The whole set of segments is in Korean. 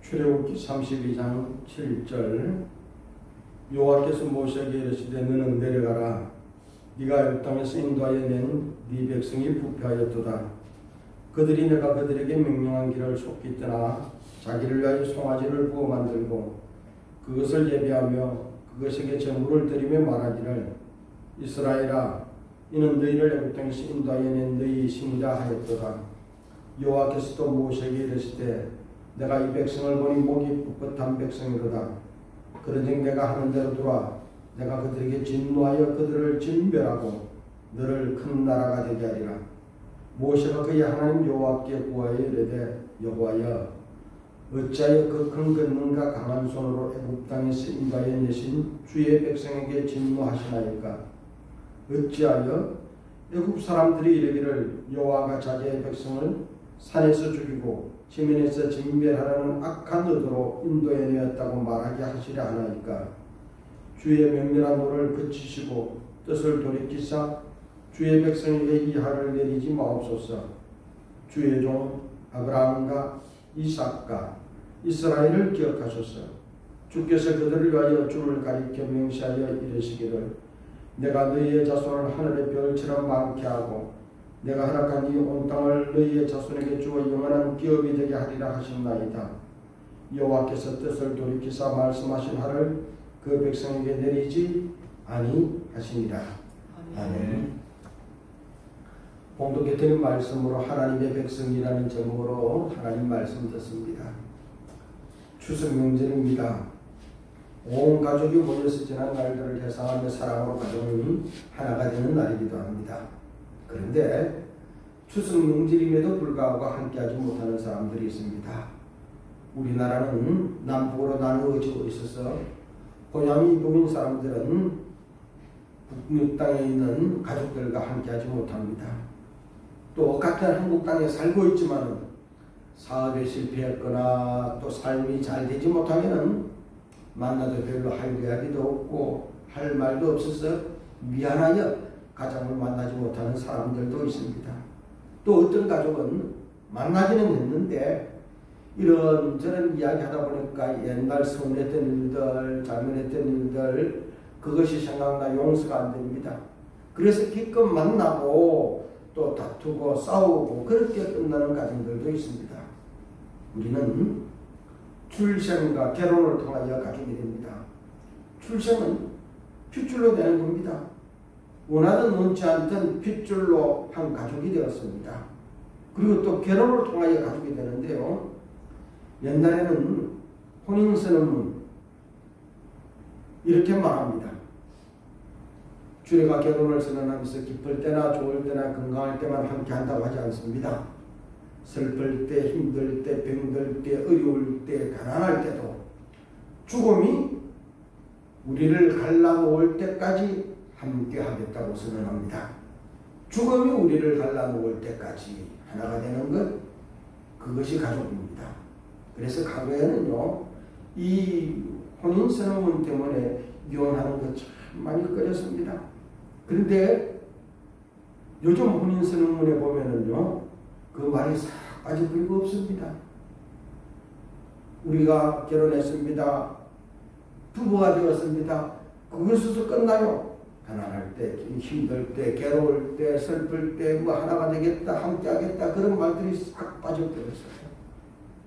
출애굽기 32장 7절 여호와께서 모세에게 이르시되 너는 내려가라 네가 애굽 땅에서 인도하여 낸 네 백성이 부패하였도다. 그들이 내가 그들에게 명령한 길을 속히 떠나 자기를 위하여 송아지를 부어 만들고 그것을 예배하며 그것에게 제물을 드리며 말하기를 이스라엘아 이는 너희를 애굽 땅에서 인도하여 낸 너희 신이라 하였도다. 여호와께서 또 모세에게 이르시되 내가 이 백성을 보니 목이 뻣뻣한 백성이로다. 그런즉 내가 하는 대로 돌아 내가 그들에게 진노하여 그들을 진멸하고 너를 큰 나라가 되게 하리라. 모세가 그의 하나님 여호와께 구하여 이르되 여호와여 어찌하여 그 큰 권능과 강한 손으로 애굽 땅에서 인도하여 내신 주의 백성에게 진노하시나이까. 어찌하여 애굽 사람들이 이르기를 여호와가 자기의 백성을 산에서 죽이고 지면에서 진멸하라는 악한 의도로 인도해 내었다고 말하게 하시려 하나이까. 주의 면밀한 노를 그치시고 뜻을 돌이키사 주의 백성에게 이 하를 내리지 마옵소서. 주의 종 아브라함과 이삭과 이스라엘을 기억하소서. 주께서 그들을 위하여 주를 가리켜 명시하여 이르시기를 내가 너희의 자손을 하늘의 별처럼 많게 하고 내가 허락한 이 온 땅을 너희의 자손에게 주어 영원한 기업이 되게 하리라 하셨나이다. 여호와께서 뜻을 돌이키사 말씀하신 하를 그 백성에게 내리지 아니하시니라. 아멘. 봉독해 드린 말씀으로 하나님의 백성이라는 제목으로 하나님 말씀 듣습니다. 추석 명절입니다. 온 가족이 모여서 지난 날들을 회상하며 사랑으로 가정이 하나가 되는 날이기도 합니다. 그런데 추석 명절임에도 불구하고 함께하지 못하는 사람들이 있습니다. 우리나라는 남북으로 나누어지고 있어서 고향이 이북인 사람들은 북미 땅에 있는 가족들과 함께하지 못합니다. 또 같은 한국 땅에 살고 있지만 사업에 실패했거나 또 삶이 잘 되지 못하면 만나도 별로 할 이야기도 없고 할 말도 없어서 미안하여 가정을 만나지 못하는 사람들도 있습니다. 또 어떤 가족은 만나기는 했는데 이런저런 이야기하다 보니까 옛날 서운했던 일들, 잘못했던 일들 그것이 생각나 용서가 안 됩니다. 그래서 기껏 만나고 또 다투고 싸우고 그렇게 끝나는 가정들도 있습니다. 우리는 출생과 결혼을 통하여 가족이 됩니다. 출생은 핏줄로 되는 겁니다. 원하든 원치 않든 핏줄로 한 가족이 되었습니다. 그리고 또 결혼을 통하여 가족이 되는데요. 옛날에는 혼인선언문 이렇게 말합니다. 주례가 결혼을 선언하면서 기쁠 때나 좋을 때나 건강할 때만 함께 한다고 하지 않습니다. 슬플 때, 힘들 때, 병들 때, 어려울 때, 가난할 때도 죽음이 우리를 갈라놓을 때까지 함께 하겠다고 선언합니다. 죽음이 우리를 갈라놓을 때까지 하나가 되는 것, 그것이 가족입니다. 그래서 과거에는요, 이 혼인선언문 때문에 이혼하는 것 참 많이 꺼렸습니다. 그런데 요즘 혼인선언문에 보면은요, 그 말이 싹 빠져버리고 없습니다. 우리가 결혼했습니다. 부부가 되었습니다. 그것에서 끝나요. 가난할 때, 힘들 때, 괴로울 때, 슬플 때, 뭐 하나가 되겠다, 함께 하겠다, 그런 말들이 싹 빠져버렸어요.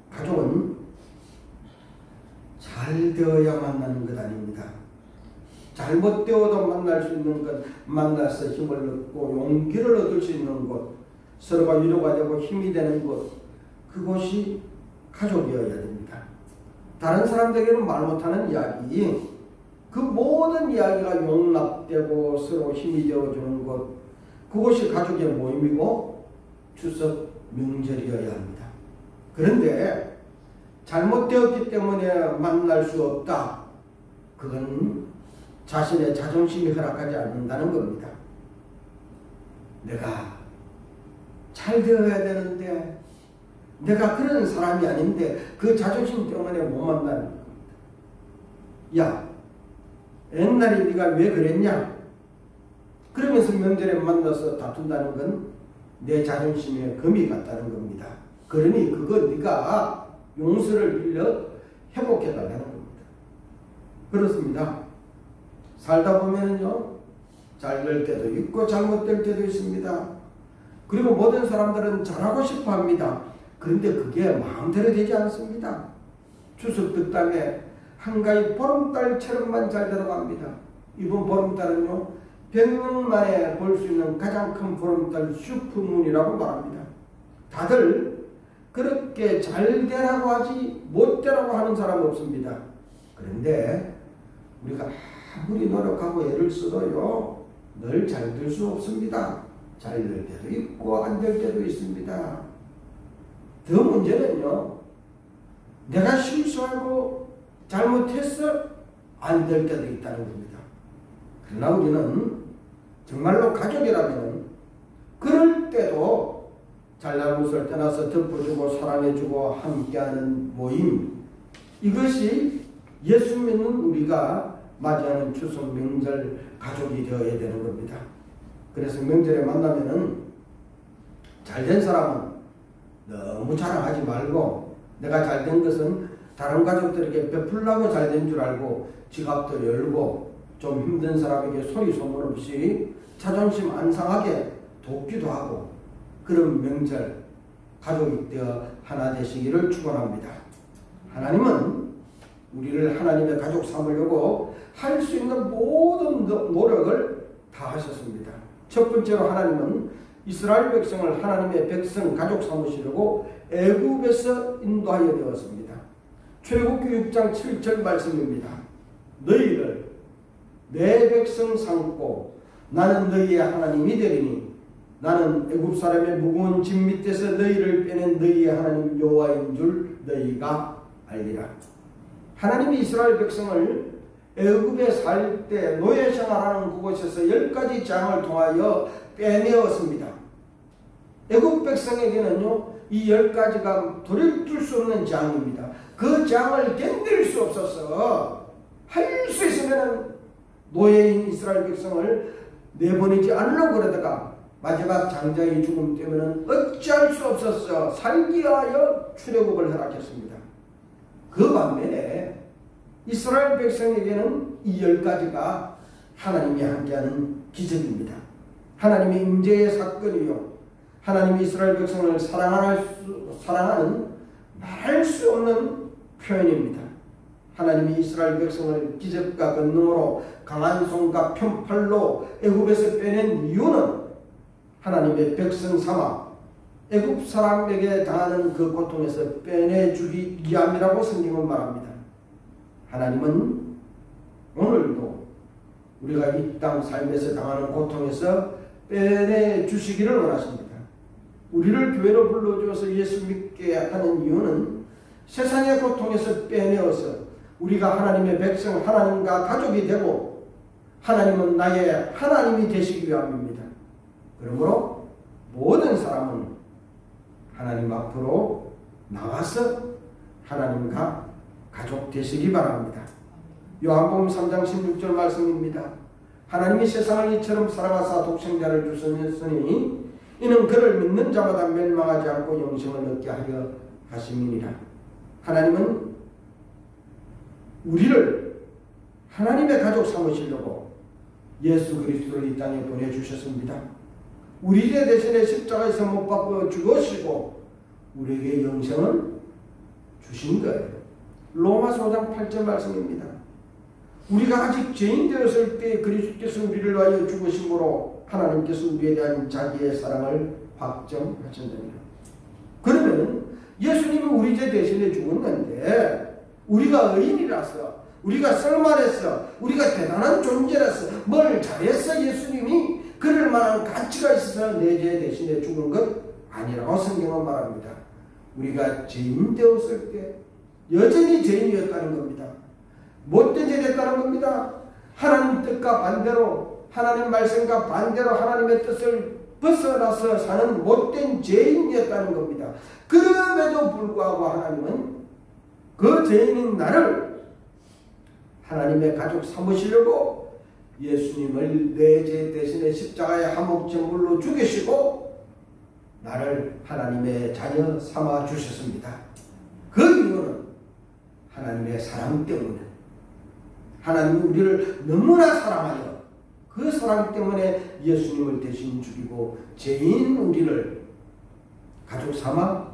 가족은 잘 되어야 만나는 것 아닙니다. 잘못되어도 만날 수 있는 것, 만나서 힘을 얻고 용기를 얻을 수 있는 곳, 서로가 위로가 되고 힘이 되는 곳, 그곳이 가족이어야 됩니다. 다른 사람들에게는 말 못하는 이야기, 그 모든 이야기가 용납되고 서로 힘이 되어주는 곳, 그곳이 가족의 모임이고 추석 명절이어야 합니다. 그런데 잘못되었기 때문에 만날 수 없다. 그건 자신의 자존심이 허락하지 않는다는 겁니다. 내가 잘 되어야 되는데 내가 그런 사람이 아닌데 그 자존심 때문에 못 만나는 겁니다. 야, 옛날에 네가 왜 그랬냐? 그러면서 명절에 만나서 다툰다는 건 내 자존심에 금이 갔다는 겁니다. 그러니 그거 네가 용서를 빌려 회복해달라는 겁니다. 그렇습니다. 살다 보면은요, 잘 될 때도 있고 잘못될 때도 있습니다. 그리고 모든 사람들은 잘하고 싶어 합니다. 그런데 그게 마음대로 되지 않습니다. 추석 득담에 한가위 보름달처럼만 잘 들어갑니다. 이번 보름달은요, 100년 만에 볼 수 있는 가장 큰 보름달 슈퍼문이라고 말합니다. 다들 그렇게 잘 되라고 하지 못 되라고 하는 사람 없습니다. 그런데 우리가 아무리 노력하고 애를 써도요, 늘 잘 될 수 없습니다. 잘 될 때도 있고 안 될 때도 있습니다. 더 문제는요, 내가 실수하고 잘못해서 안 될 때도 있다는 겁니다. 그러나 우리는 정말로 가족이라면 그럴 때도 잘잘못을 떠나서 덮어주고 사랑해주고 함께하는 모임, 이것이 예수 믿는 우리가 맞이하는 추석 명절 가족이 되어야 되는 겁니다. 그래서 명절에 만나면은 잘된 사람은 너무 자랑하지 말고, 내가 잘된 것은 다른 가족들에게 베풀려고 잘된 줄 알고 지갑도 열고 좀 힘든 사람에게 소리 소문 없이 자존심 안 상하게 돕기도 하고, 그런 명절 가족이 되어 하나 되시기를 축원합니다. 하나님은 우리를 하나님의 가족 삼으려고 할 수 있는 모든 노력을 다 하셨습니다. 첫 번째로 하나님은 이스라엘 백성을 하나님의 백성 가족 삼으시려고 애굽에서 인도하여 되었습니다. 출애굽기 6장 7절 말씀입니다. 너희를 내 백성 삼고 나는 너희의 하나님이 되리니 나는 애굽 사람의 무거운 짐 밑에서 너희를 빼낸 너희의 하나님 여호와인 줄 너희가 알리라. 하나님이 이스라엘 백성을 애굽에 살 때 노예 생활하는 그곳에서 10가지 장을 통하여 빼내었습니다. 애굽 백성에게는요, 이 10가지가 돌이킬 수 없는 장입니다. 그 장을 견딜 수 없어서 할 수 있으면 노예인 이스라엘 백성을 내보내지 않으려고 그러다가 마지막 장자의 죽음 때문에 어찌할 수 없었어 살기 위하여 출애굽을 허락했습니다. 그 반면에 이스라엘 백성에게는 이 10가지가 하나님이 함께하는 기적입니다. 하나님의 임재의 사건이요, 하나님이 이스라엘 백성을 사랑하는 말할 수 없는 표현입니다. 하나님이 이스라엘 백성을 기적과 권능으로 강한 손과 편팔로 애굽에서 빼낸 이유는 하나님의 백성 삼아 애굽 사람에게 당하는 그 고통에서 빼내주기 위함이라고 성경은 말합니다. 하나님은 오늘도 우리가 이 땅 삶에서 당하는 고통에서 빼내주시기를 원하십니다. 우리를 교회로 불러주어서 예수 믿게 하는 이유는 세상의 고통에서 빼내어서 우리가 하나님의 백성, 하나님과 가족이 되고 하나님은 나의 하나님이 되시기 위함입니다. 그러므로 모든 사람은 하나님 앞으로 나와서 하나님과 가족 되시기 바랍니다. 요한복음 3장 16절 말씀입니다. 하나님이 세상을 이처럼 사랑하사 독생자를 주셨으니 이는 그를 믿는 자마다 멸망하지 않고 영생을 얻게 하려 하심이니라. 하나님은 우리를 하나님의 가족 삼으시려고 예수 그리스도를 이 땅에 보내주셨습니다. 우리 대신에 십자가에서 못 박아 죽으시고 우리에게 영생을 주신 거예요. 로마서 5장 8절 말씀입니다. 우리가 아직 죄인 되었을 때 그리스도께서 우리를 위하여 죽으심으로 하나님께서 우리에 대한 자기의 사랑을 확정하셨느니라. 그러면 예수님이 우리 죄 대신에 죽었는데 우리가 의인이라서, 우리가 쓸만해서, 우리가 대단한 존재라서, 뭘 잘했어 예수님이 그럴 만한 가치가 있어서 내 죄 대신에 죽은 것 아니라고 성경은 말합니다. 우리가 죄인 되었을 때 여전히 죄인이었다는 겁니다. 못된 죄 됐다는 겁니다. 하나님 뜻과 반대로, 하나님 말씀과 반대로 하나님의 뜻을 벗어나서 사는 못된 죄인이었다는 겁니다. 그럼에도 불구하고 하나님은 그 죄인인 나를 하나님의 가족 삼으시려고 예수님을 내 죄 대신에 십자가의 화목제물로 죽이시고 나를 하나님의 자녀 삼아 주셨습니다. 그 이유는 하나님의 사랑 때문에, 하나님이 우리를 너무나 사랑하여 그 사랑 때문에 예수님을 대신 죽이고 죄인 우리를 가족 삼아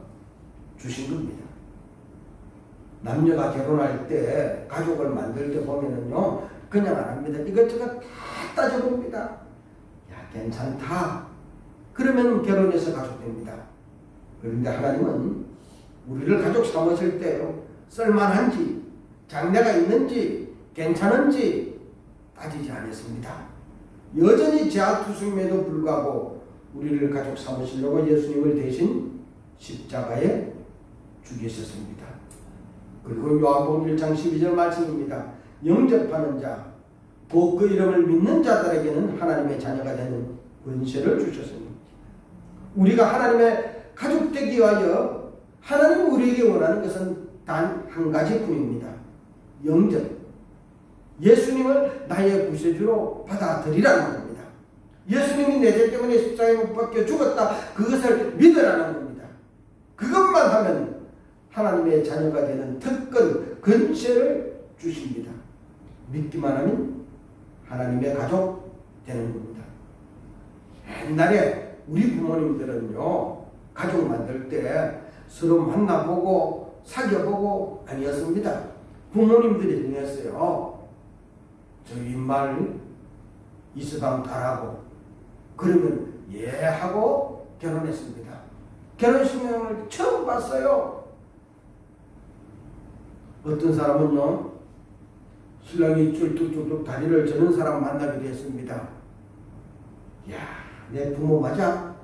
주신 겁니다. 남녀가 결혼할 때 가족을 만들 때 보면은요, 그냥 안 합니다. 이것저것 다 따져봅니다. 야, 괜찮다. 그러면 결혼해서 가족 됩니다. 그런데 하나님은 우리를 가족 삼으실 때요, 쓸만한지, 장래가 있는지, 괜찮은지 따지지 않았습니다. 여전히 제아투승임에도 불구하고 우리를 가족 삼으시려고 예수님을 대신 십자가에 죽이셨습니다. 그리고 요한복음 1장 12절 말씀입니다. 영접하는 자, 곧 그 이름을 믿는 자들에게는 하나님의 자녀가 되는 권세를 주셨습니다. 우리가 하나님의 가족 되기 위하여 하나님 우리에게 원하는 것은 단 한 가지뿐입니다. 영접. 예수님을 나의 구세주로 받아들이라는 겁니다. 예수님이 내 죄 때문에 십자가에 못 박혀 죽었다. 그것을 믿으라는 겁니다. 그것만 하면 하나님의 자녀가 되는 특권, 권세를 주십니다. 믿기만 하면 하나님의 가족 되는 겁니다. 옛날에 우리 부모님들은요, 가족 만들 때 서로 만나보고 사귀어보고 아니었습니다. 부모님들이 정했어요. 저 윗말 이서방 딸하고, 그러면 예 하고 결혼했습니다. 결혼식장을 처음 봤어요. 어떤 사람은요, 신랑이 쭉쭉쭉 다리를 저는 사람 만나기도 했습니다. 야, 내 부모 맞아?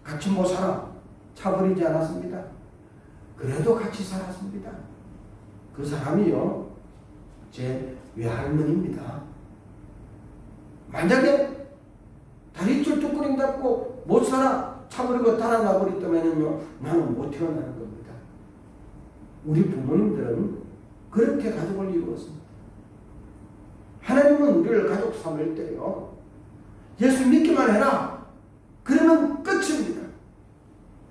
같이 못 살아. 차버리지 않았습니다. 그래도 같이 살았습니다. 그 사람이요, 제 외할머니입니다. 만약에 다리 쫄뚝거린다고 못 살아, 차버리고 달아나버렸다면요, 나는 못 태어나는 겁니다. 우리 부모님들은 그렇게 가족을 이루었습니다. 하나님은 우리를 가족 삼을 때요, 예수 믿기만 해라. 그러면 끝입니다.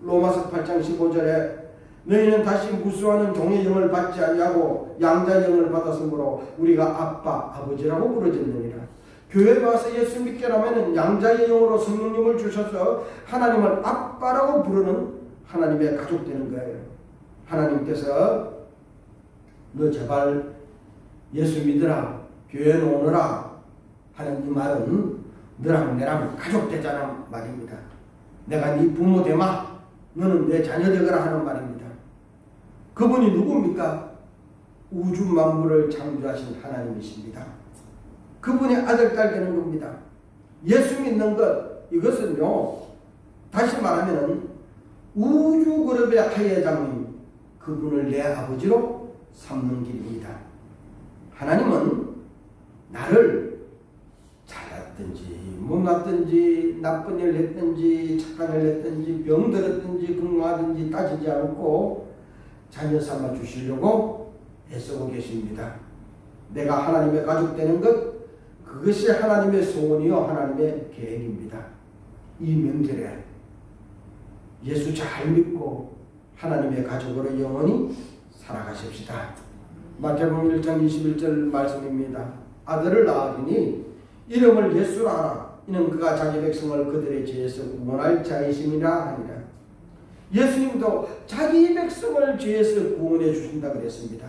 로마서 8장 15절에 너희는 다시 무수하는 종의 영을 받지 아니하고 양자의 영을 받았으므로 우리가 아빠, 아버지라고 부르짖느니라. 교회에 와서 예수 믿게 하면 양자의 영으로 성령님을 주셔서 하나님을 아빠라고 부르는 하나님의 가족 되는 거예요. 하나님께서 너 제발 예수 믿으라, 교회에 오너라 하는 이 말은 너랑 내랑 가족 되자는 말입니다. 내가 네 부모 되마, 너는 내 자녀 되거라 하는 말입니다. 그분이 누굽니까? 우주 만물을 창조하신 하나님이십니다. 그분의 아들, 딸 되는 겁니다. 예수 믿는 것, 이것은요, 다시 말하면 우주 그룹의 하예장님, 그분을 내 아버지로 삼는 길입니다. 하나님은 나를 잘났든지 못났든지 나쁜 일을 했든지 착한 일을 했든지 병들었든지 건강하든지 따지지 않고 자녀 삼아 주시려고 애쓰고 계십니다. 내가 하나님의 가족 되는 것, 그것이 하나님의 소원이요 하나님의 계획입니다. 이 명절에 예수 잘 믿고 하나님의 가족으로 영원히 살아가십시다. 마태복음 1장 21절 말씀입니다. 아들을 낳으리니 이름을 예수라 하라. 이는 그가 자기 백성을 그들의 죄에서 구원할 자이심이라 하니라. 예수님도 자기 백성을 죄에서 구원해 주신다 그랬습니다.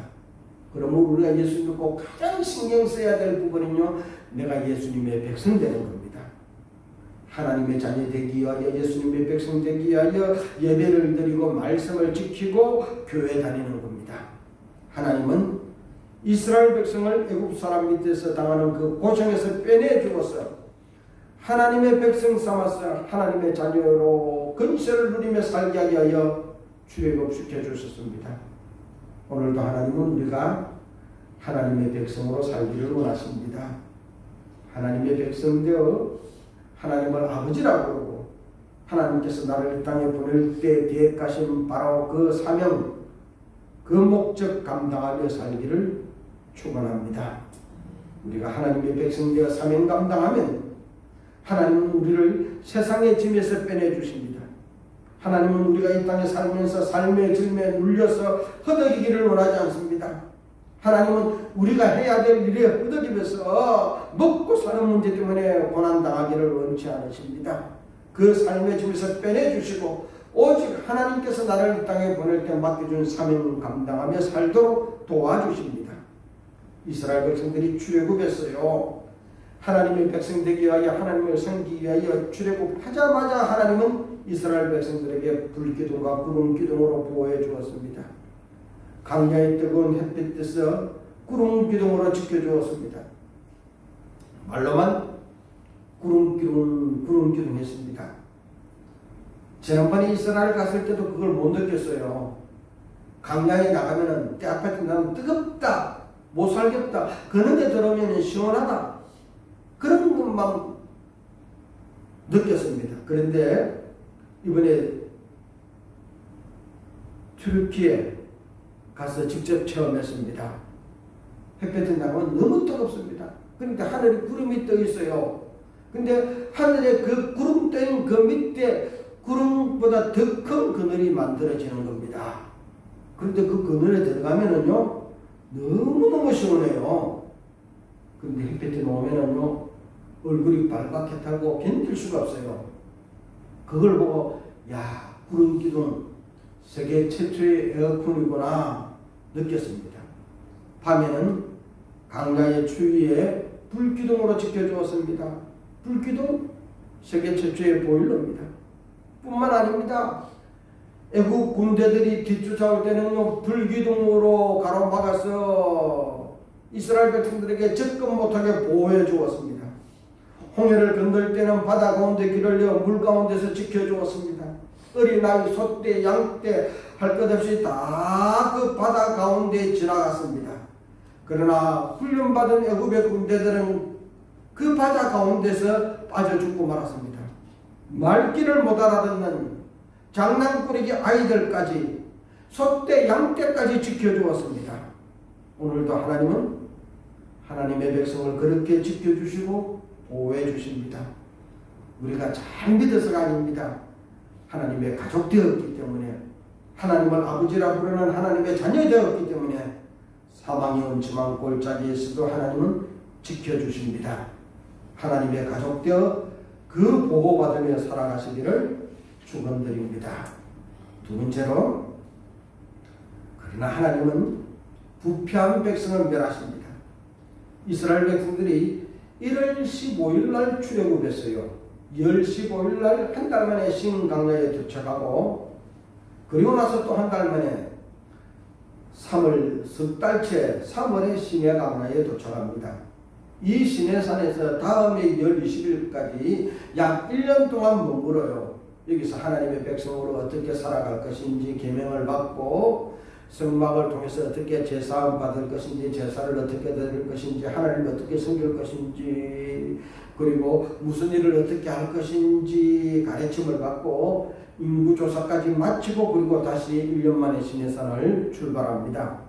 그러므로 우리가 예수 믿고 가장 신경 써야 될 부분은요, 내가 예수님의 백성 되는 겁니다. 하나님의 자녀 되기 위하여, 예수님의 백성 되기 위하여 예배를 드리고 말씀을 지키고 교회 다니는 겁니다. 하나님은 이스라엘 백성을 애굽 사람 밑에서 당하는 그 고통에서 빼내 주어서 하나님의 백성 삼아서 하나님의 자녀로 근세를 누리며 살게 하게 하여 출애굽시켜 주셨습니다. 오늘도 하나님은 우리가 하나님의 백성으로 살기를 원하십니다. 하나님의 백성 되어 하나님을 아버지라고 부르고 하나님께서 나를 이 땅에 보낼 때 계획하신 바로 그 사명, 그 목적 감당하며 살기를 축원합니다. 우리가 하나님의 백성 되어 사명 감당하면 하나님은 우리를 세상의 짐에서 빼내주십니다. 하나님은 우리가 이 땅에 살면서 삶의 짐에 눌려서 허덕이기를 원하지 않습니다. 하나님은 우리가 해야 될 일에 허덕이면서 먹고 사는 문제 때문에 고난당하기를 원치 않으십니다. 그 삶의 짐에서 빼내주시고 오직 하나님께서 나를 이 땅에 보낼 때 맡겨준 사명을 감당하며 살도록 도와주십니다. 이스라엘 백성들이 출애굽했어요. 하나님의 백성 되기 위하여 하나님을 섬기기 위하여 출애굽하자마자 하나님은 이스라엘 백성들에게 불기둥과 구름기둥으로 보호해 주었습니다. 강야의 뜨거운 햇빛에서 구름기둥으로 지켜주었습니다. 말로만 구름기둥 했습니다. 지난번에 이스라엘 갔을 때도 그걸 못 느꼈어요. 강야에 나가면은 때 앞에 나면 뜨겁다, 못 살겠다, 그런 데 들어오면 시원하다, 그런 것만 느꼈습니다. 그런데 이번에 튀르키에 가서 직접 체험했습니다. 햇볕이 나가면 너무 뜨겁습니다. 그러니까 하늘에 구름이 떠 있어요. 근데 하늘에 그 구름 떠인 그 밑에 구름보다 더 큰 그늘이 만들어지는 겁니다. 그런데 그 그늘에 들어가면은요, 너무너무 시원해요. 그런데 햇볕이 나오면은요, 얼굴이 발갛게 타고 견딜 수가 없어요. 그걸 보고, 야, 구름기둥 세계 최초의 에어컨이구나 느꼈습니다. 밤에는 강야의 추위에 불기둥으로 지켜주었습니다. 불기둥 세계 최초의 보일러입니다. 뿐만 아닙니다. 애국 군대들이 뒤쫓아올 때는요, 불기둥으로 가로막아서 이스라엘 백성들에게 접근 못하게 보호해 주었습니다. 홍해를 건널 때는 바다 가운데 길을 내어 물 가운데서 지켜주었습니다. 어린아이, 소떼, 양떼 할 것 없이 다 그 바다 가운데 지나갔습니다. 그러나 훈련받은 애국의 군대들은 그 바다 가운데서 빠져 죽고 말았습니다. 말귀를 못 알아듣는 장난꾸러기 아이들까지, 소떼, 양떼까지 지켜주었습니다. 오늘도 하나님은 하나님의 백성을 그렇게 지켜주시고 보호해 주십니다. 우리가 잘 믿어서가 아닙니다. 하나님의 가족 되었기 때문에, 하나님을 아버지라 부르는 하나님의 자녀 되었기 때문에 사망의 음침한 골짜기에서도 하나님은 지켜주십니다. 하나님의 가족 되어 그 보호받으며 살아가시기를 축원드립니다. 두 번째로, 그러나 하나님은 부패한 백성을 멸하십니다. 이스라엘 백성들이 1월 15일 날 출애굽했어요. 2월 15일 날 한 달 만에 신강야에 도착하고, 그리고 나서 또 한 달 만에 3월 석 달째 3월에 시내 강야에 도착합니다. 이 시내산에서 다음에 2월 20일까지 약 1년 동안 머물어요. 여기서 하나님의 백성으로 어떻게 살아갈 것인지 계명을 받고, 성막을 통해서 어떻게 제사함 받을 것인지, 제사를 어떻게 드릴 것인지, 하나님을 어떻게 섬길 것인지, 그리고 무슨 일을 어떻게 할 것인지 가르침을 받고 인구조사까지 마치고, 그리고 다시 1년 만에 시내산을 출발합니다.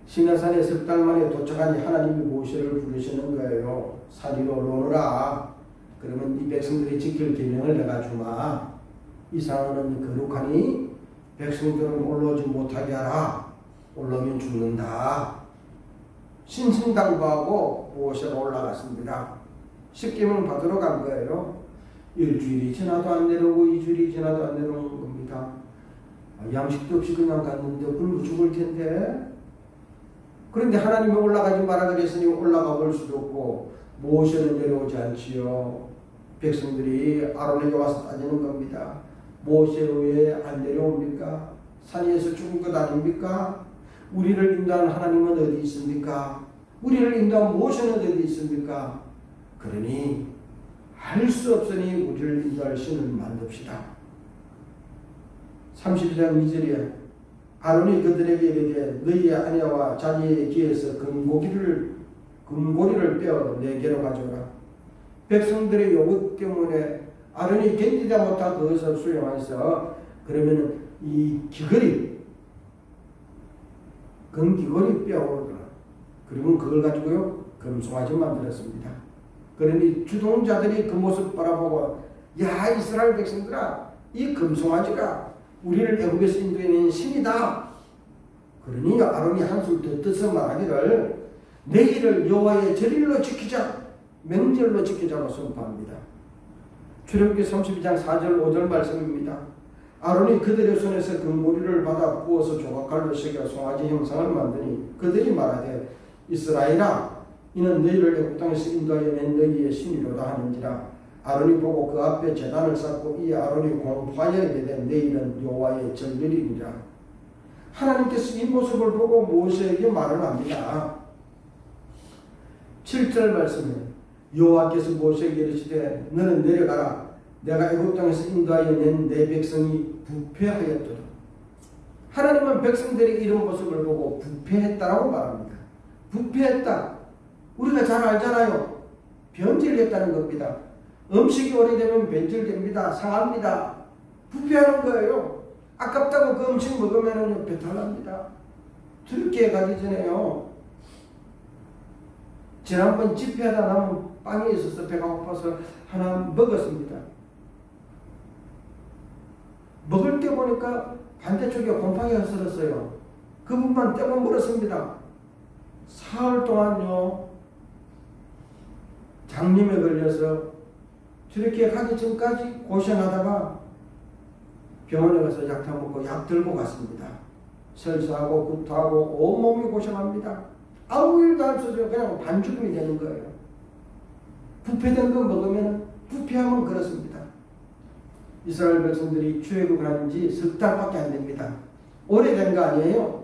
시내산에 석 달 만에 도착하니 하나님이 모세를 부르시는 거예요. 산 위로 오르라. 그러면 이 백성들이 지킬 계명을 내가 주마. 이 산은 거룩하니 백성들은 올라오지 못하게 하라. 올라오면 죽는다. 신신당부하고 모세가 올라갔습니다. 십계명 받으러 간 거예요. 일주일이 지나도 안 내려오고 2주일이 지나도 안 내려오는 겁니다. 양식도 없이 그냥 갔는데 굶어 죽을 텐데. 그런데 하나님이 올라가지 마라 그랬으니 올라가 볼 수도 없고, 모세는 내려오지 않지요. 백성들이 아론에게 와서 따지는 겁니다. 모세 왜 안 내려옵니까? 산 위에서 죽은 것 아닙니까? 우리를 인도한 하나님은 어디 있습니까? 우리를 인도한 모세는 어디 있습니까? 그러니 할 수 없으니 우리를 인도할 신을 만듭시다. 32장 2절에 아론이 그들에게 이르되 너희의 아내와 자녀의 귀에서 금고리를 빼어 내게로 가져오라. 백성들의 요구 때문에 아론이 견디다 못한 그것을 수령해서, 그러면은 이 귀걸이, 금귀걸이 빼오르라. 그리고 그걸 가지고요 금송아지 만들었습니다. 그러니 주동자들이 그 모습 바라보고, 야, 이스라엘 백성들아, 이 금송아지가 우리를 애국에서 인도해낸 신이다. 그러니 오히려 아론이 한술 더 떠서 말하기를 내일을 여호와의 절일로 지키자, 명절로 지키자고 선포합니다. 출애굽기 32장 4절 5절 말씀입니다. 아론이 그들의 손에서 그 모리를 받아 부어서 조각칼로 새겨 송아지 형상을 만드니 그들이 말하되 이스라엘아 이는 너희를 애굽 땅에서 인도하여 낸 너희의 신이로다 하는지라. 아론이 보고 그 앞에 제단을 쌓고 이 아론이 공포하여 이르되 내일은 여호와의 절일이니라. 하나님께서 이 모습을 보고 모세에게 말을 합니다. 7절 말씀에 여호와께서 모세에게 이르시되 너는 내려가라. 내가 애굽 땅에서 인도하여 낸 내 백성이 부패하였도다. 하나님은 백성들이 이런 모습을 보고 부패했다라고 말합니다. 부패했다. 우리가 잘 알잖아요. 변질됐다는 겁니다. 음식이 오래되면 변질됩니다. 상합니다. 부패하는 거예요. 아깝다고 그 음식 먹으면 배탈 납니다. 튀르키예 가기 전에요. 지난번 집회하다 남은 빵이 있어서 배가 고파서 하나 먹었습니다. 먹을 때 보니까 반대쪽에 곰팡이가 슬었어요. 그 부분만 떼고 물었습니다. 사흘 동안요 장님에 걸려서 튀르키예 가기 전까지 고생하다가 병원에 가서 약탕 먹고 약 들고 갔습니다. 설사하고 구토하고 온몸이 고생합니다. 아무 일도 할 수 없어요. 그냥 반죽음이 되는 거예요. 부패된 거 먹으면 부패하면 그렇습니다. 이스라엘 백성들이 출애굽을 한 지 석 달밖에 안 됩니다. 오래된 거 아니에요.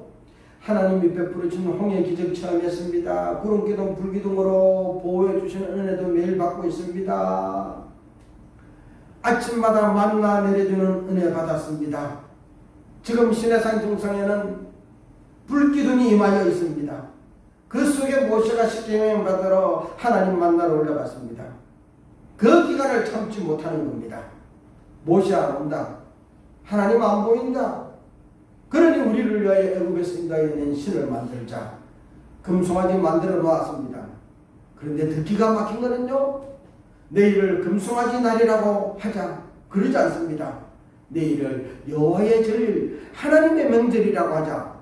하나님이 베풀어 주신 홍해 기적 체험했습니다. 구름기둥 불기둥으로 보호해 주시는 은혜도 매일 받고 있습니다. 아침마다 만나 내려주는 은혜 받았습니다. 지금 시내산 정상에는 불기둥이 임하여 있습니다. 그 속에 모세가 십계명 받으러 하나님 만나러 올라갔습니다. 그 기간을 참지 못하는 겁니다. 모세 안 온다. 하나님 안 보인다. 그러니 우리를 위하여 애굽에서 인도하여 낸 신을 만들자. 금송아지 만들어 놓았습니다. 그런데 더 기가 막힌 거는요. 내일을 금송아지 날이라고 하자. 그러지 않습니다. 내일을 여호와의 절일, 하나님의 명절이라고 하자.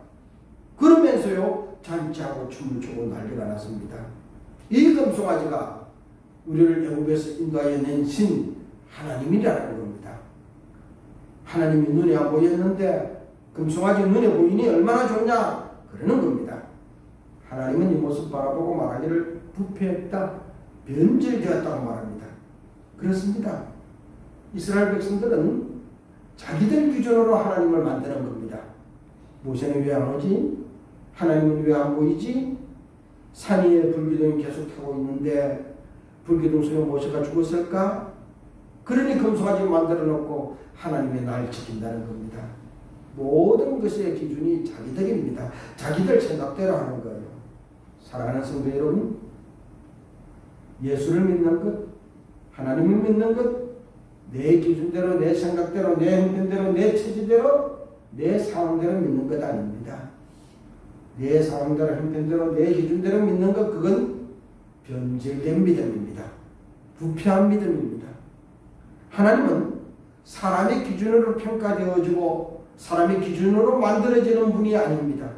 그러면서요. 잔치하고 춤을 추고 난리가 났습니다. 이 금송아지가 우리를 애굽에서 인도하여 낸 신 하나님이라는 겁니다. 하나님이 눈에 안 보였는데 금송아지 눈에 보이니 얼마나 좋냐 그러는 겁니다. 하나님은 이 모습 바라보고 말하기를 부패했다, 변질되었다고 말합니다. 그렇습니다. 이스라엘 백성들은 자기들 기준으로 하나님을 만드는 겁니다. 모세는 왜 안 오지? 하나님은 왜 안 보이지? 산 위에 불기둥이 계속 타고 있는데 불기둥 속에 모세가 죽었을까? 그러니 금송아지 만들어 놓고 하나님의 날 지킨다는 겁니다. 모든 것의 기준이 자기들입니다. 자기들 생각대로 하는 거예요. 사랑하는 성도 여러분, 예수를 믿는 것, 하나님을 믿는 것, 내 기준대로, 내 생각대로, 내 형편대로, 내 체질대로, 내 상황대로 믿는 것 아닙니다. 내 상황대로, 형편대로, 내 기준대로 믿는 것, 그건 변질된 믿음입니다. 부패한 믿음입니다. 하나님은 사람의 기준으로 평가되어지고 사람의 기준으로 만들어지는 분이 아닙니다.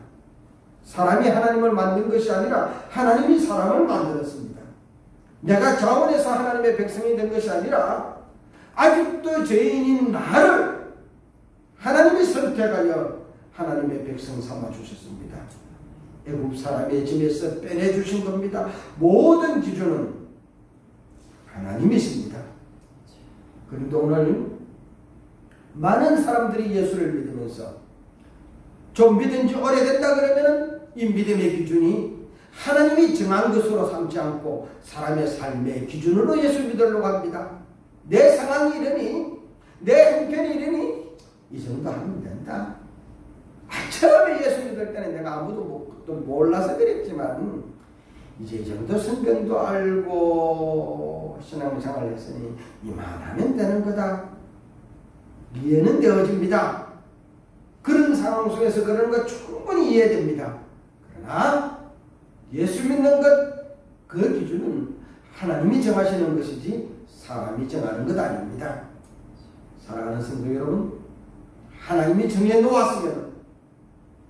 사람이 하나님을 만든 것이 아니라 하나님이 사람을 만들었습니다. 내가 자원해서 하나님의 백성이 된 것이 아니라 아직도 죄인인 나를 하나님이 선택하여 하나님의 백성 삼아 주셨습니다. 애굽 사람의 짐에서 빼내주신 겁니다. 모든 기준은 하나님이십니다. 그런데 오늘 많은 사람들이 예수를 믿으면서 좀 믿은 지 오래됐다 그러면 이 믿음의 기준이 하나님이 정한 것으로 삼지 않고 사람의 삶의 기준으로 예수 믿으려고 합니다. 내 상황이 이러니, 내 형편이 이러니 이 정도 하면 된다. 처음에 예수 믿을 때는 내가 아무도 몰라서 그랬지만 이제 이 정도 성경도 알고 신앙생활을 했으니 이만하면 되는 거다. 이해는 되어집니다. 그런 상황 속에서 그런 거 충분히 이해됩니다. 그러나 예수 믿는 것, 그 기준은 하나님이 정하시는 것이지 사람이 정하는 것 아닙니다. 사랑하는 성도 여러분, 하나님이 정해 놓았으면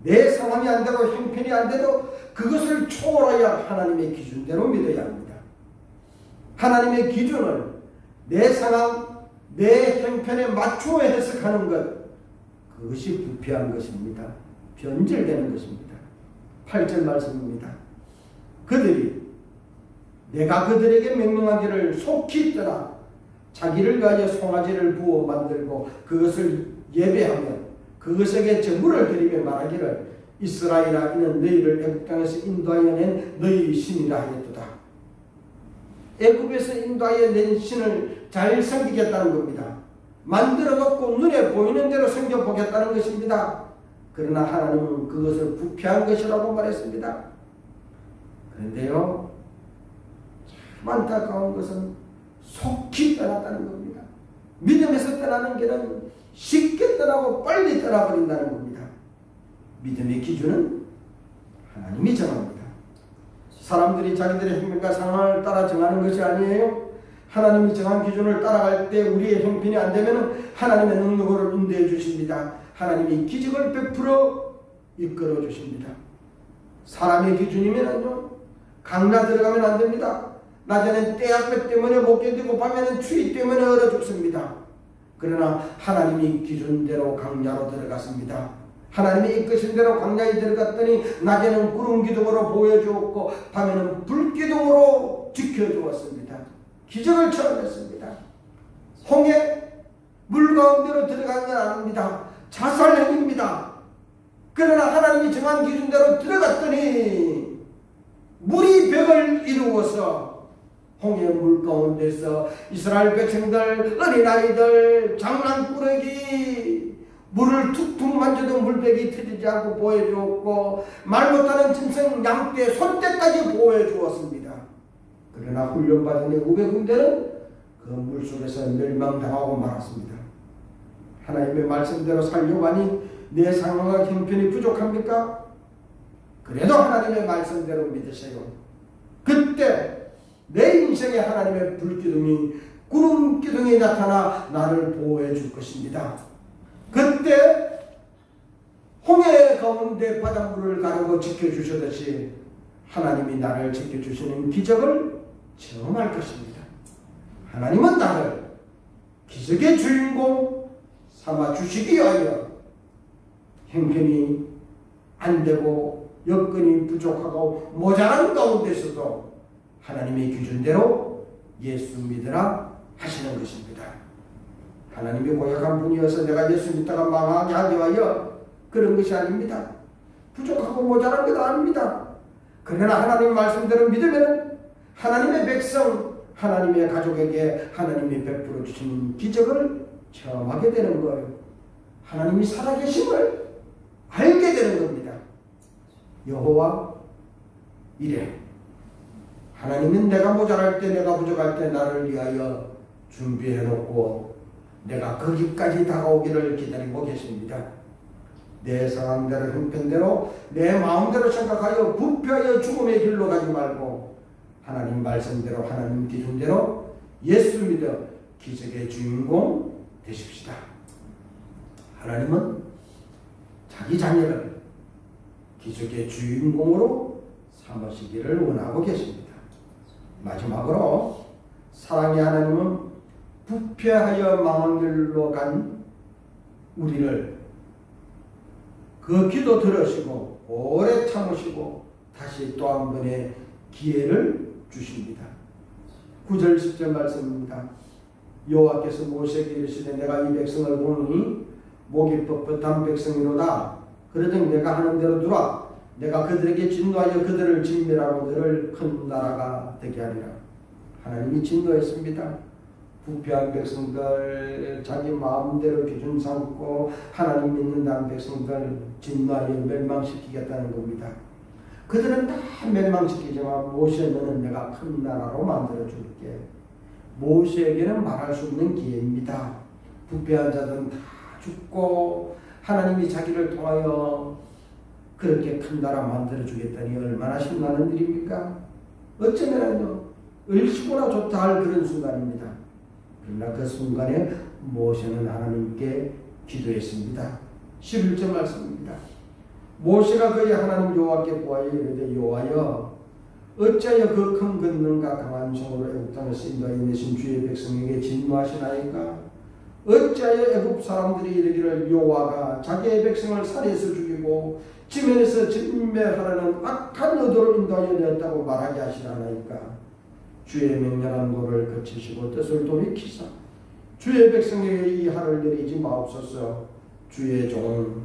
내 상황이 안 되고 형편이 안 돼도 그것을 초월하여 하나님의 기준대로 믿어야 합니다. 하나님의 기준을 내 상황, 내 형편에 맞추어 해석하는 것, 그것이 부패한 것입니다. 변질되는 것입니다. 8절 말씀입니다. 그들이 내가 그들에게 명령하기를 속히 떠나 자기를 가져 송아지를 부어 만들고 그것을 예배하며 그것에게 제물을 드리며 말하기를 이스라엘아 이는 너희를 애굽 땅에서 인도하여 낸 너희 신이라 하였도다. 애굽에서 인도하여 낸 신을 잘 섬기겠다는 겁니다. 만들어 놓고 눈에 보이는 대로 섬겨보겠다는 것입니다. 그러나 하나님은 그것을 부패한 것이라고 말했습니다. 그런데요, 참 안타까운 것은 속히 떠났다는 겁니다. 믿음에서 떠나는 길은 쉽게 떠나고 빨리 떠나버린다는 겁니다. 믿음의 기준은 하나님이 정합니다. 사람들이 자기들의 행동과 상황을 따라 정하는 것이 아니에요. 하나님이 정한 기준을 따라갈 때 우리의 형편이 안 되면 하나님의 능력으로 인도해 주십니다. 하나님이 기적을 베풀어 이끌어 주십니다. 사람의 기준이면요, 강나 들어가면 안 됩니다. 낮에는 떼약볕 때문에 못 견디고 밤에는 추위 때문에 얼어 죽습니다. 그러나 하나님이 기준대로 강야로 들어갔습니다. 하나님이 이끄신 대로 광야에 들어갔더니 낮에는 구름 기둥으로 보여주었고 밤에는 불 기둥으로 지켜주었습니다. 기적을 체험했습니다. 홍해 물 가운데로 들어간 건 아닙니다. 자살행위입니다. 그러나 하나님이 정한 기준대로 들어갔더니 물이 벽을 이루어서 홍해 물 가운데서 이스라엘 백성들, 어린아이들, 장난꾸러기 물을 툭툭 만져도 물백이 터지지 않고 보여주었고 말 못하는 짐승 양떼, 소떼까지 보여주었습니다. 그러나 훈련받은 애국의 군대는 그 물속에서 멸망당하고 말았습니다. 하나님의 말씀대로 살려가니 내 상황과 형편이 부족합니까? 그래도 하나님의 말씀대로 믿으세요. 그때 내 인생에 하나님의 불기둥이, 구름기둥이 나타나 나를 보호해 줄 것입니다. 그때 홍해 가운데 바닷물을 가르고 지켜주셨듯이 하나님이 나를 지켜주시는 기적을 체험할 것입니다. 하나님은 나를 기적의 주인공 삼아주시기 위하여 형편이 안 되고 여건이 부족하고 모자란 가운데서도 하나님의 기준대로 예수 믿으라 하시는 것입니다. 하나님이 고약한 분이어서 내가 예수 믿다가 망하게 하기 위하여 그런 것이 아닙니다. 부족하고 모자란 것 아닙니다. 그러나 하나님 말씀대로 믿으면 하나님의 백성, 하나님의 가족에게 하나님이 베풀어 주시는 기적을 체험하게 되는 거예요. 하나님이 살아계심을 알게 되는 겁니다. 여호와 이래 하나님은 내가 모자랄 때, 내가 부족할 때 나를 위하여 준비해 놓고 내가 거기까지 다가오기를 기다리고 계십니다. 내 상황대로, 형편대로, 내 마음대로 생각하여 부패하여 죽음의 길로 가지 말고 하나님 말씀대로, 하나님 기준대로 예수 믿어 기적의 주인공 되십시다. 하나님은 자기 자녀를 기적의 주인공으로 삼으시기를 원하고 계십니다. 마지막으로 사랑의 하나님은 부패하여 망한 길로 간 우리를 그 기도 들으시고 오래 참으시고 다시 또 한 번의 기회를 주십니다. 9절 10절 말씀입니다. 여호와께서 모세에게 이르시되 내가 이 백성을 보니 목이 뻣뻣한 백성이로다. 그러더니 내가 하는 대로 두라. 내가 그들에게 진노하여 그들을 진멸하고 너를 큰 나라가 되게 하리라. 하나님이 진노했습니다. 부패한 백성들, 자기 마음대로 기준 삼고 하나님 믿는다는 백성들 진노하여 멸망시키겠다는 겁니다. 그들은 다 멸망시키지만 모세 너는 내가 큰 나라로 만들어줄게. 모세에게는 말할 수 없는 기회입니다. 부패한 자들은 다 죽고 하나님이 자기를 통하여 그렇게 큰 나라 만들어주겠다니 얼마나 신나는 일입니까? 어쩌면요 얼씨구나 좋다 할 그런 순간입니다. 그러나 그 순간에 모세는 하나님께 기도했습니다. 11절 말씀입니다. 모세가 그의 하나님 여호와께 구하여 이르되 여호와여 어찌하여 그 큰 권능과 강한 손으로 애굽 땅에서 인도하여 내신 주의 백성에게 진노하시나이까? 어찌하여 애굽 사람들이 이르기를 여호와가 자기의 백성을 살해해서 죽이고 지면에서 진멸하라는 악한 의도로 인도하여 내었다고 말하게 하시나이까? 주의 명령한 도를 거치시고 뜻을 돌이키사 주의 백성에게 이 하를 내리지 마옵소서. 주의 종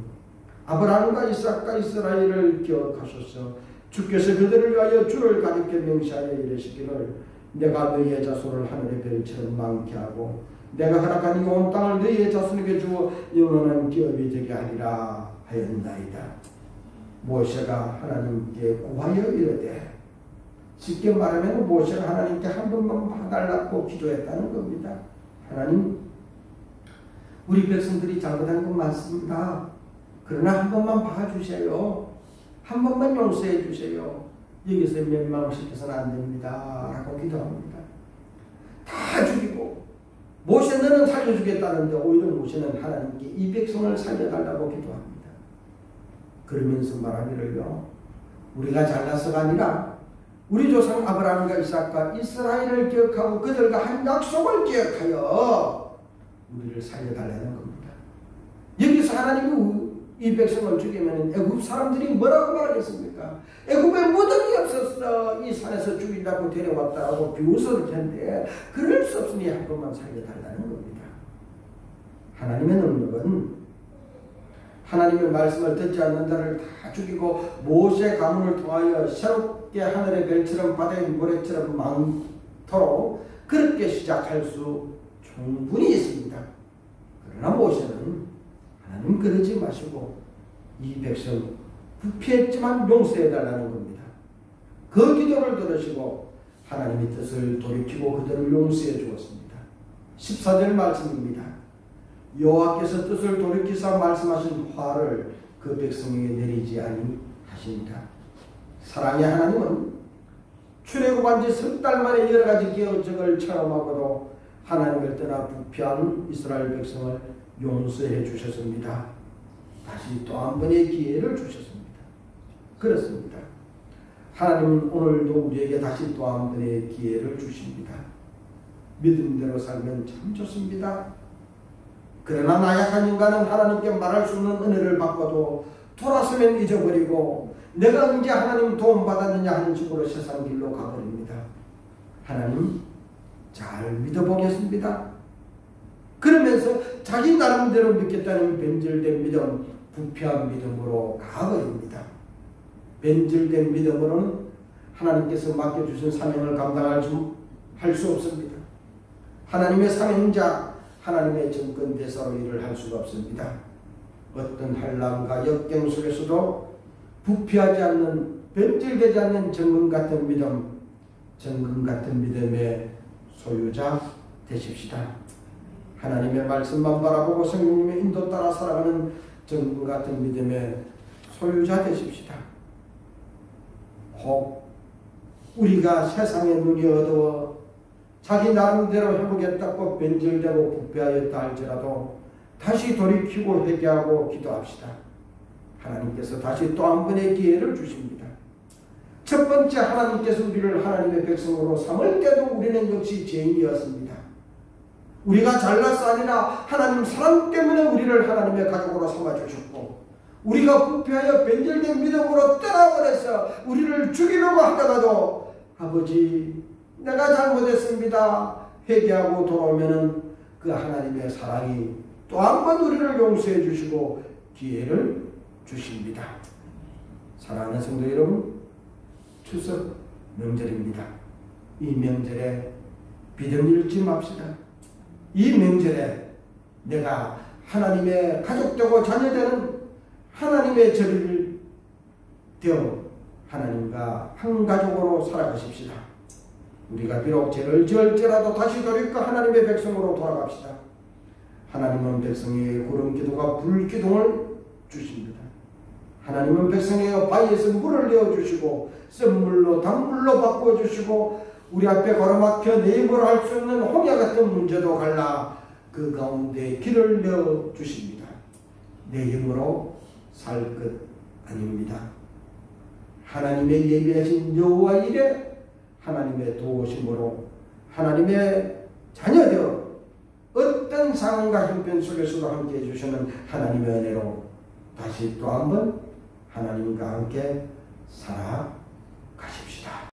아브라함과 이삭과 이스라엘을 기억하소서. 주께서 그들을 위하여 주를 가볍게 명시하여 이르시기를 내가 너희의 자손을 하늘의 별처럼 많게 하고 내가 허락한 이 온 땅을 너희의 자손에게 주어 영원한 기업이 되게 하리라 하였나이다. 모세가 하나님께 구하여 이르되, 쉽게 말하면 모세가 하나님께 한 번만 봐달라고 기도했다는 겁니다. 하나님, 우리 백성들이 잘못한 건 많습니다. 그러나 한 번만 봐주세요. 한 번만 용서해 주세요. 여기서 멸망시켜서는 안 됩니다. 라고 기도합니다. 다 죽이고 모세 너는 살려주겠다는데 오히려 모세는 하나님께 이 백성을 살려달라고 기도합니다. 그러면서 말하기를요, 우리가 잘나서가 아니라 우리 조상 아브라함과 이삭과 이스라엘을 기억하고 그들과 한 약속을 기억하여 우리를 살려달라는 겁니다. 여기서 하나님이 이 백성을 죽이면 애굽 사람들이 뭐라고 말하겠습니까? 애굽에 무덤이 없었어. 이 산에서 죽이려고 데려왔다라고 비웃을 텐데 그럴 수 없으니 한 번만 살려달라는 겁니다. 하나님의 능력은 하나님의 말씀을 듣지 않는 자를 다 죽이고 모세 가문을 통하여 새롭게 하늘의 별처럼 바다의 모래처럼 많도록 그렇게 시작할 수 충분히 있습니다. 그러나 모세는 하나님 그러지 마시고 이 백성 부패했지만 용서해달라는 겁니다. 그 기도를 들으시고 하나님의 뜻을 돌이키고 그들을 용서해 주었습니다. 14절 말씀입니다. 여호와께서 뜻을 돌이키사 말씀하신 화를 그 백성에게 내리지 아니하십니다. 사랑의 하나님은 출애굽한 지 석 달 만에 여러 가지 기적을 체험하고도 하나님을 떠나 부패한 이스라엘 백성을 용서해 주셨습니다. 다시 또 한 번의 기회를 주셨습니다. 그렇습니다. 하나님은 오늘도 우리에게 다시 또 한 번의 기회를 주십니다. 믿음대로 살면 참 좋습니다. 그러나 나약한 인간은 하나님께 말할 수 없는 은혜를 받고도 돌아서면 잊어버리고 내가 언제 하나님 도움 받았느냐 하는 식으로 세상 길로 가버립니다. 하나님 잘 믿어보겠습니다. 그러면서 자기 나름대로 믿겠다는 변질된 믿음, 부패한 믿음으로 가버립니다. 변질된 믿음으로는 하나님께서 맡겨주신 사명을 감당할 수 없습니다. 하나님의 사명자, 하나님의 정권대사로 일을 할 수가 없습니다. 어떤 환난과 역경 속에서도 부패하지 않는, 변질되지 않는 정금 같은 믿음, 정금 같은 믿음의 소유자 되십시다. 하나님의 말씀만 바라보고 성령님의 인도 따라 살아가는 정금 같은 믿음의 소유자 되십시다. 혹 우리가 세상의 눈이 어두워 자기 나름대로 해보겠다고 변질되고 부패하였다 할지라도 다시 돌이키고 회개하고 기도합시다. 하나님께서 다시 또 한 번의 기회를 주십니다. 첫 번째, 하나님께서 우리를 하나님의 백성으로 삼을 때도 우리는 역시 죄인이었습니다. 우리가 잘나서 아니라 하나님 사랑 때문에 우리를 하나님의 가족으로 삼아주셨고, 우리가 부패하여 변질된 믿음으로 떠나버려서 우리를 죽이려고 하다가도 아버지 내가 잘못했습니다 회개하고 돌아오면은 그 하나님의 사랑이 또 한 번 우리를 용서해 주시고 기회를 주십니다. 사랑하는 성도 여러분, 추석 명절입니다. 이 명절에 믿음 잃지 맙시다. 이 명절에 내가 하나님의 가족되고 자녀되는 하나님의 저리를 되어 하나님과 한 가족으로 살아가십시다. 우리가 비록 죄를 지을지라도 다시 돌이켜 하나님의 백성으로 돌아갑시다. 하나님은 백성에게 구름 기둥과 불 기둥을 주십니다. 하나님은 백성에게 바위에서 물을 내어주시고 샘물로 단물로 바꿔주시고 우리 앞에 가로막혀 내 힘으로 할 수 없는 홍해 같은 문제도 갈라 그 가운데 길을 내어주십니다. 내 힘으로 살 것 아닙니다. 하나님의 예비하신 여호와 이래 하나님의 도우심으로 하나님의 자녀되어 어떤 상황과 형편 속에서도 함께 해주시는 하나님의 은혜로 다시 또 한번 하나님과 함께 살아가십시다.